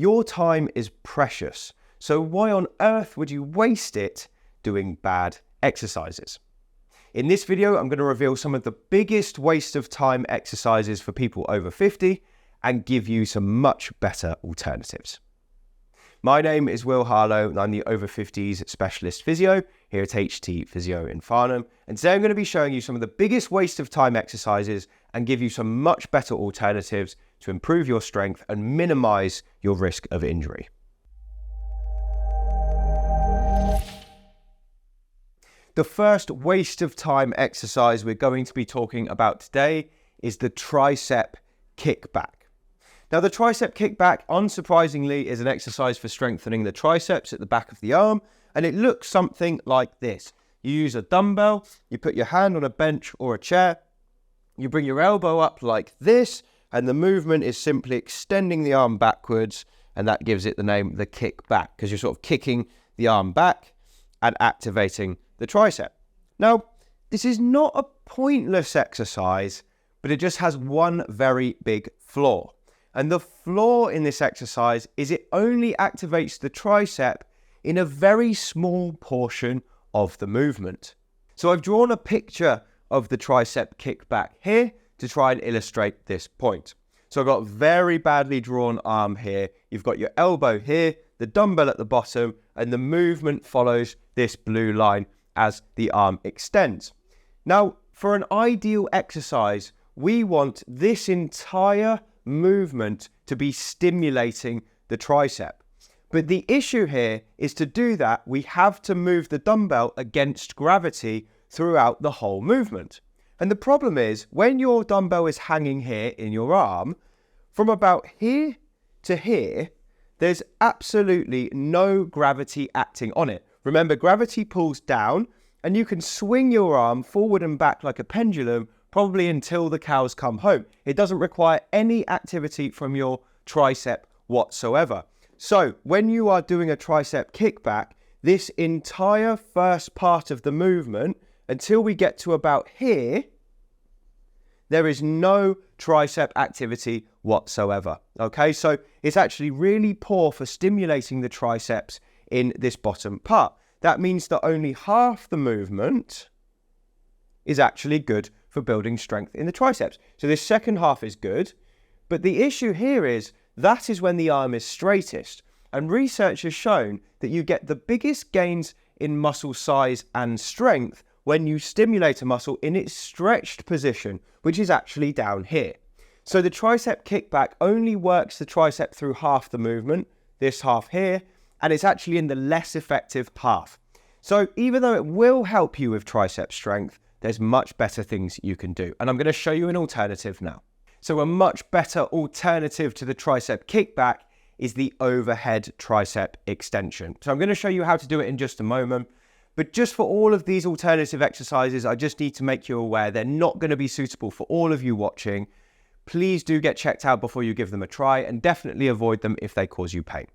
Your time is precious, so why on earth would you waste it doing bad exercises? In this video, I'm going to reveal some of the biggest waste of time exercises for people over 50 and give you some much better alternatives. My name is Harlow and I'm the Over-Fifties specialist physio here at HT Physio in Farnham. And today I'm going to be showing you some of the biggest waste of time exercises and give you some much better alternatives to improve your strength and minimize your risk of injury. The first waste of time exercise we're going to be talking about today is the tricep kickback. Now, the tricep kickback, unsurprisingly, is an exercise for strengthening the triceps at the back of the arm, and it looks something like this. You use a dumbbell, you put your hand on a bench or a chair, you bring your elbow up like this, and the movement is simply extending the arm backwards, and that gives it the name the kickback, because you're sort of kicking the arm back and activating the tricep. Now, this is not a pointless exercise, but it just has one very big flaw. And the flaw in this exercise is it only activates the tricep in a very small portion of the movement. So I've drawn a picture of the tricep kickback here to try and illustrate this point. So I've got a very badly drawn arm here. You've got your elbow here, the dumbbell at the bottom, and the movement follows this blue line as the arm extends. Now, for an ideal exercise, we want this entire movement to be stimulating the tricep. But the issue here is to do that, we have to move the dumbbell against gravity throughout the whole movement. And the problem is, when your dumbbell is hanging here in your arm, from about here to here, there's absolutely no gravity acting on it. Remember, gravity pulls down, and you can swing your arm forward and back like a pendulum probably until the cows come home. It doesn't require any activity from your tricep whatsoever. So when you are doing a tricep kickback, this entire first part of the movement, until we get to about here, there is no tricep activity whatsoever. Okay, so it's actually really poor for stimulating the triceps in this bottom part. That means that only half the movement is actually good for building strength in the triceps. So this second half is good, but the issue here is that is when the arm is straightest. And research has shown that you get the biggest gains in muscle size and strength when you stimulate a muscle in its stretched position, which is actually down here. So the tricep kickback only works the tricep through half the movement, this half here, and it's actually in the less effective half. So even though it will help you with tricep strength, there's much better things you can do. And I'm going to show you an alternative now. So a much better alternative to the tricep kickback is the overhead tricep extension. So I'm going to show you how to do it in just a moment. But just for all of these alternative exercises, I just need to make you aware they're not going to be suitable for all of you watching. Please do get checked out before you give them a try, and definitely avoid them if they cause you pain.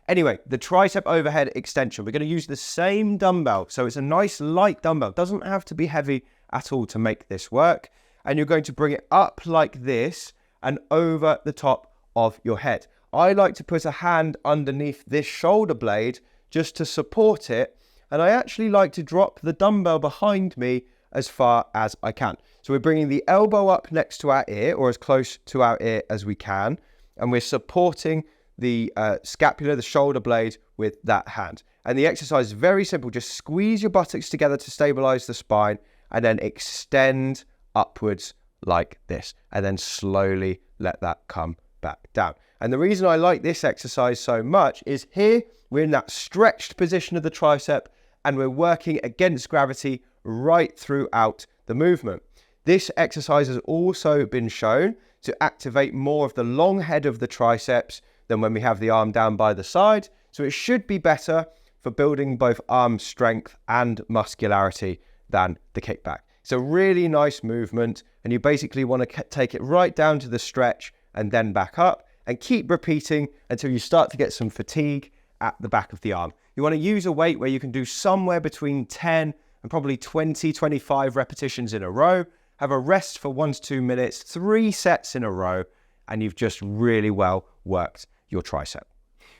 Anyway, the tricep overhead extension, we're going to use the same dumbbell. So it's a nice light dumbbell. It doesn't have to be heavy at all to make this work. And you're going to bring it up like this and over the top of your head. I like to put a hand underneath this shoulder blade just to support it. And I actually like to drop the dumbbell behind me as far as I can. So we're bringing the elbow up next to our ear, or as close to our ear as we can. And we're supporting the scapula, the shoulder blade, with that hand. And the exercise is very simple. Just squeeze your buttocks together to stabilize the spine and then extend upwards like this. And then slowly let that come back down. And the reason I like this exercise so much is here we're in that stretched position of the tricep and we're working against gravity right throughout the movement. This exercise has also been shown to activate more of the long head of the triceps than when we have the arm down by the side. So it should be better for building both arm strength and muscularity than the kickback. It's a really nice movement, and you basically want to take it right down to the stretch and then back up and keep repeating until you start to get some fatigue at the back of the arm. You want to use a weight where you can do somewhere between 10 and probably 20, 25 repetitions in a row. Have a rest for 1 to 2 minutes, 3 sets in a row, and you've just really well worked your tricep.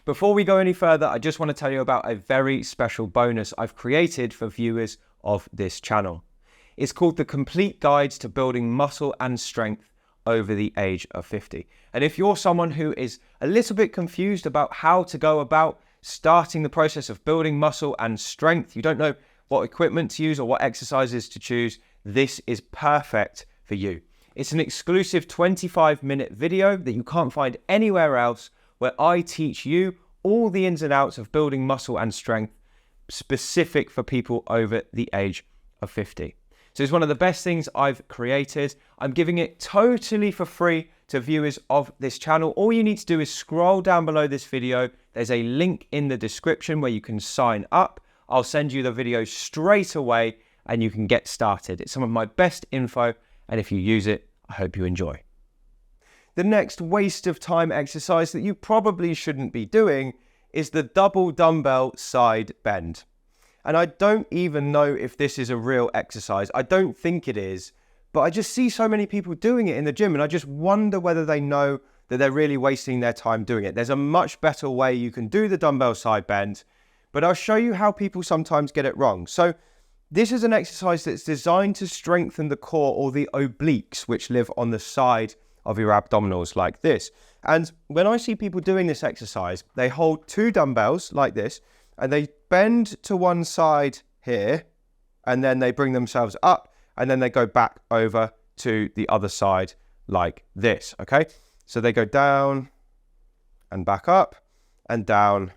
Before we go any further, I just want to tell you about a very special bonus I've created for viewers of this channel. It's called the Complete Guides to Building Muscle and Strength over the age of 50. And if you're someone who is a little bit confused about how to go about starting the process of building muscle and strength, you don't know what equipment to use or what exercises to choose, this is perfect for you. It's an exclusive 25-minute video that you can't find anywhere else, where I teach you all the ins and outs of building muscle and strength specific for people over the age of 50. So it's one of the best things I've created. I'm giving it totally for free to viewers of this channel. All you need to do is scroll down below this video. There's a link in the description where you can sign up. I'll send you the video straight away and you can get started. It's some of my best info, and if you use it, I hope you enjoy. The next waste of time exercise that you probably shouldn't be doing is the double dumbbell side bend. And I don't even know if this is a real exercise. I don't think it is, but I just see so many people doing it in the gym, and I just wonder whether they know that they're really wasting their time doing it. There's a much better way you can do the dumbbell side bend, but I'll show you how people sometimes get it wrong. So this is an exercise that's designed to strengthen the core, or the obliques, which live on the side of your abdominals like this. And when I see people doing this exercise, they hold two dumbbells like this, and they bend to one side here, and then they bring themselves up, and then they go back over to the other side like this, okay? So they go down and back up, and down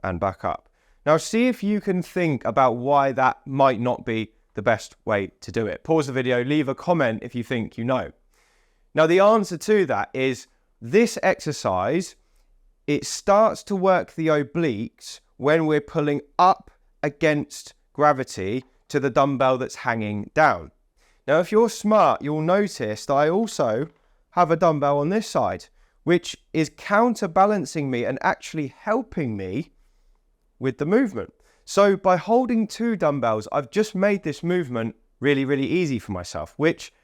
and back up. Now see if you can think about why that might not be the best way to do it. Pause the video, leave a comment if you think you know. Now the answer to that is this exercise, it starts to work the obliques when we're pulling up against gravity to the dumbbell that's hanging down. Now, if you're smart, you'll notice that I also have a dumbbell on this side, which is counterbalancing me and actually helping me with the movement. So by holding two dumbbells, I've just made this movement really, really easy for myself, which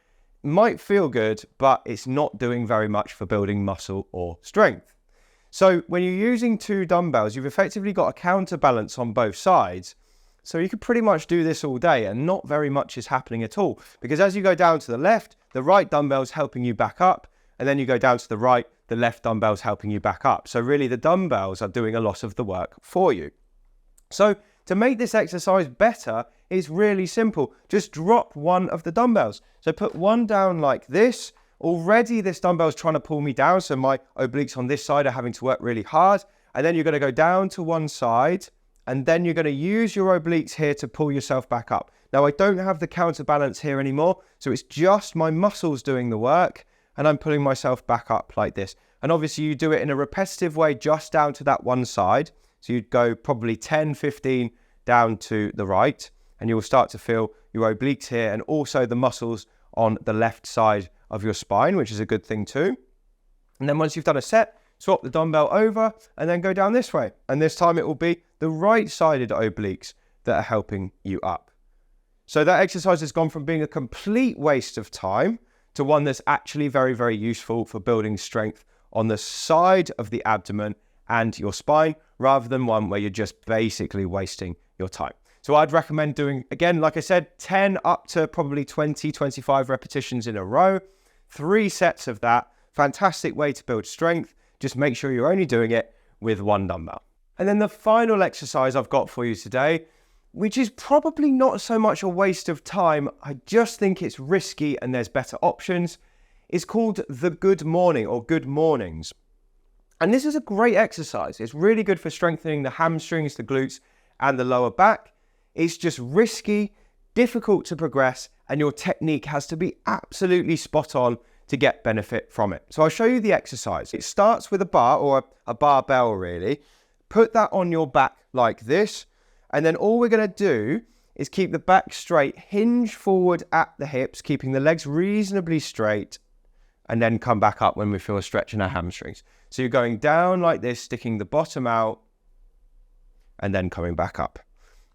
might feel good, but it's not doing very much for building muscle or strength. So when you're using two dumbbells, you've effectively got a counterbalance on both sides. So you could pretty much do this all day and not very much is happening at all. Because as you go down to the left, the right dumbbell's helping you back up. And then you go down to the right, the left dumbbell's helping you back up. So really the dumbbells are doing a lot of the work for you. So to make this exercise better, it's really simple. Just drop one of the dumbbells. So put one down like this. Already this dumbbell's trying to pull me down, so my obliques on this side are having to work really hard. And then you're going to go down to one side, and then you're going to use your obliques here to pull yourself back up. Now I don't have the counterbalance here anymore, so it's just my muscles doing the work, and I'm pulling myself back up like this. And obviously you do it in a repetitive way just down to that one side. So you'd go probably 10, 15 down to the right, and you'll start to feel your obliques here and also the muscles on the left side of your spine, which is a good thing too. And then once you've done a set, swap the dumbbell over and then go down this way. And this time it will be the right-sided obliques that are helping you up. So that exercise has gone from being a complete waste of time to one that's actually very, very useful for building strength on the side of the abdomen and your spine, rather than one where you're just basically wasting your time. So I'd recommend doing, again, like I said, 10 up to probably 20, 25 repetitions in a row. 3 sets of that. Fantastic way to build strength. Just make sure you're only doing it with one dumbbell. And then the final exercise I've got for you today, which is probably not so much a waste of time, I just think it's risky and there's better options, is called the good morning or good mornings. And this is a great exercise. It's really good for strengthening the hamstrings, the glutes, and the lower back. It's just risky, difficult to progress, and your technique has to be absolutely spot on to get benefit from it. So I'll show you the exercise. It starts with a bar, or a barbell really. Put that on your back like this, and then all we're going to do is keep the back straight, hinge forward at the hips, keeping the legs reasonably straight, and then come back up when we feel a stretch in our hamstrings. So you're going down like this, sticking the bottom out, and then coming back up.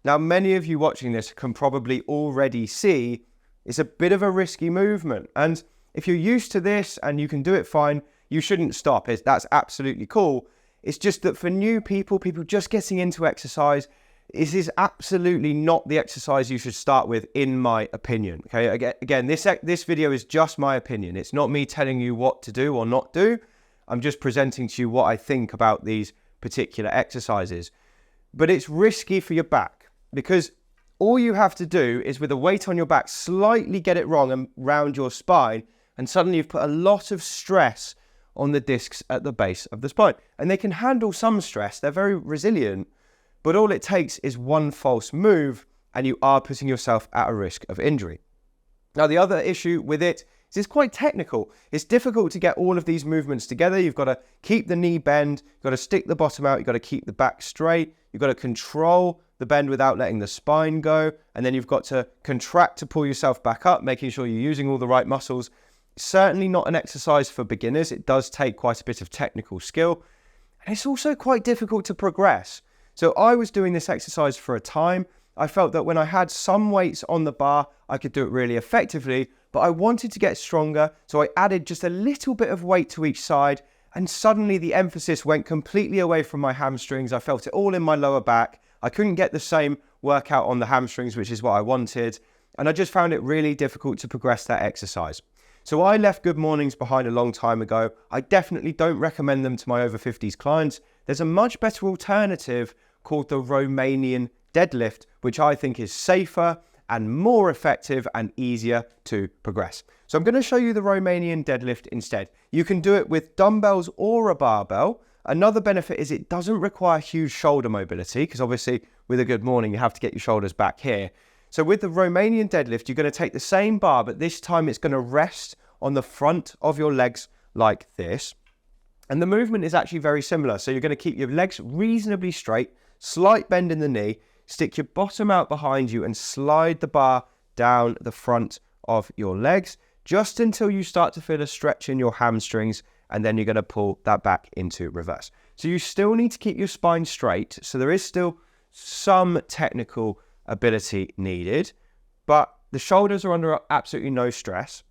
Now, many of you watching this can probably already see it's a bit of a risky movement. And if you're used to this and you can do it fine, you shouldn't stop. That's absolutely cool. It's just that for new people just getting into exercise, this is absolutely not the exercise you should start with, in my opinion. Okay, again, this video is just my opinion. It's not me telling you what to do or not do. I'm just presenting to you what I think about these particular exercises. But it's risky for your back, because all you have to do is, with a weight on your back, slightly get it wrong and round your spine, and suddenly you've put a lot of stress on the discs at the base of the spine. And they can handle some stress. They're very resilient. But all it takes is one false move and you are putting yourself at a risk of injury. Now, the other issue with it is it's quite technical. It's difficult to get all of these movements together. You've got to keep the knee bend, you've got to stick the bottom out, you've got to keep the back straight, you've got to control the bend without letting the spine go, and then you've got to contract to pull yourself back up, making sure you're using all the right muscles. Certainly not an exercise for beginners. It does take quite a bit of technical skill, and it's also quite difficult to progress. So I was doing this exercise for a time. I felt that when I had some weights on the bar, I could do it really effectively, but I wanted to get stronger. So I added just a little bit of weight to each side, and suddenly the emphasis went completely away from my hamstrings. I felt it all in my lower back. I couldn't get the same workout on the hamstrings, which is what I wanted. And I just found it really difficult to progress that exercise. So I left Good Mornings behind a long time ago. I definitely don't recommend them to my over-50s clients. There's a much better alternative called the Romanian deadlift, which I think is safer and more effective and easier to progress. So I'm going to show you the Romanian deadlift instead. You can do it with dumbbells or a barbell. Another benefit is it doesn't require huge shoulder mobility, because obviously with a Good Morning, you have to get your shoulders back here. So with the Romanian deadlift, you're going to take the same bar, but this time it's going to rest on the front of your legs like this. And the movement is actually very similar. So you're going to keep your legs reasonably straight, slight bend in the knee, stick your bottom out behind you and slide the bar down the front of your legs just until you start to feel a stretch in your hamstrings, and then you're going to pull that back into reverse. So you still need to keep your spine straight. So there is still some technical ability needed, but the shoulders are under absolutely no stress.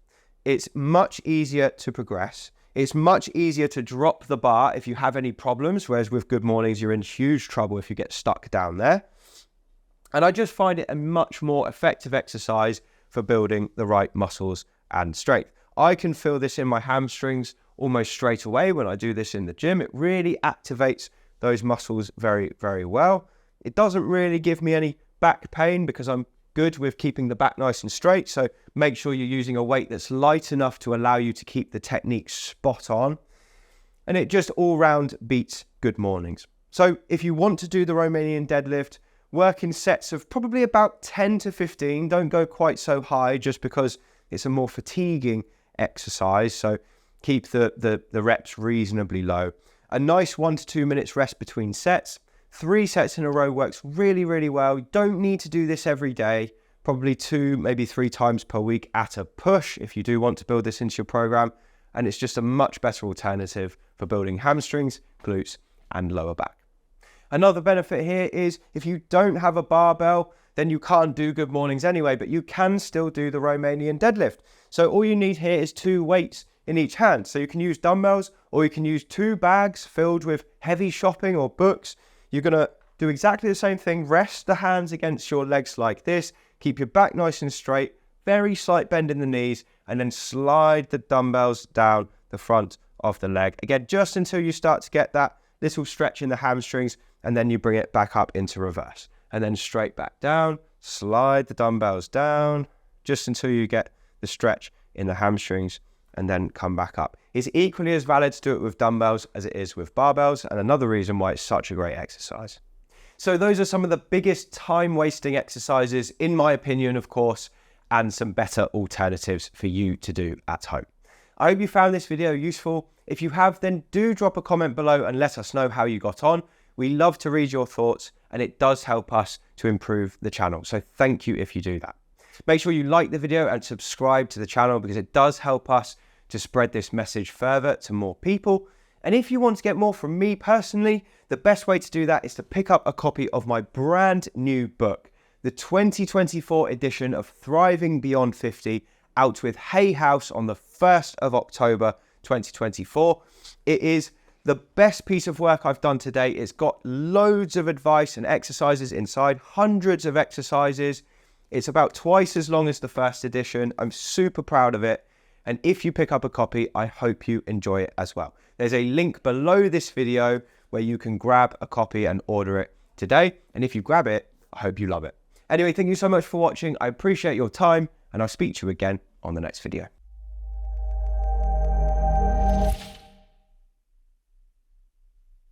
It's much easier to progress. It's much easier to drop the bar if you have any problems, whereas with Good Mornings, you're in huge trouble if you get stuck down there. And I just find it a much more effective exercise for building the right muscles and strength. I can feel this in my hamstrings almost straight away when I do this in the gym. It really activates those muscles very, very well. It doesn't really give me any back pain because I'm good with keeping the back nice and straight. So make sure you're using a weight that's light enough to allow you to keep the technique spot on. And it just all round beats Good Mornings. So if you want to do the Romanian deadlift, work in sets of probably about 10 to 15. Don't go quite so high just because it's a more fatiguing exercise. So keep the reps reasonably low. A nice 1 to 2 minutes rest between sets. 3 sets in a row works really, really well. You don't need to do this every day. Probably 2, maybe 3 times per week at a push if you do want to build this into your program. And it's just a much better alternative for building hamstrings, glutes, and lower back. Another benefit here is if you don't have a barbell, then you can't do Good Mornings anyway, but you can still do the Romanian deadlift. So all you need here is 2 weights in each hand. So you can use dumbbells, or you can use 2 bags filled with heavy shopping or books. You're going to do exactly the same thing. Rest the hands against your legs like this. Keep your back nice and straight. Very slight bend in the knees. And then slide the dumbbells down the front of the leg. Again, just until you start to get that little stretch in the hamstrings. And then you bring it back up into reverse. And then straight back down. Slide the dumbbells down. Just until you get the stretch in the hamstrings. And then come back up. It's equally as valid to do it with dumbbells as it is with barbells, and another reason why it's such a great exercise. So those are some of the biggest time-wasting exercises, in my opinion, of course, and some better alternatives for you to do at home. I hope you found this video useful. If you have, then do drop a comment below and let us know how you got on. We love to read your thoughts, and it does help us to improve the channel. So thank you if you do that. Make sure you like the video and subscribe to the channel because it does help us to spread this message further to more people. And if you want to get more from me personally, the best way to do that is to pick up a copy of my brand new book, the 2024 edition of Thriving Beyond 50, out with Hay House on the 1st of October 2024. It is The best piece of work I've done today. It's got loads of advice and exercises inside, hundreds of exercises. It's about twice as long as the first edition. I'm super proud of it. And if you pick up a copy, I hope you enjoy it as well. There's a link below this video where you can grab a copy and order it today. And if you grab it, I hope you love it. Anyway, thank you so much for watching. I appreciate your time, and I'll speak to you again on the next video.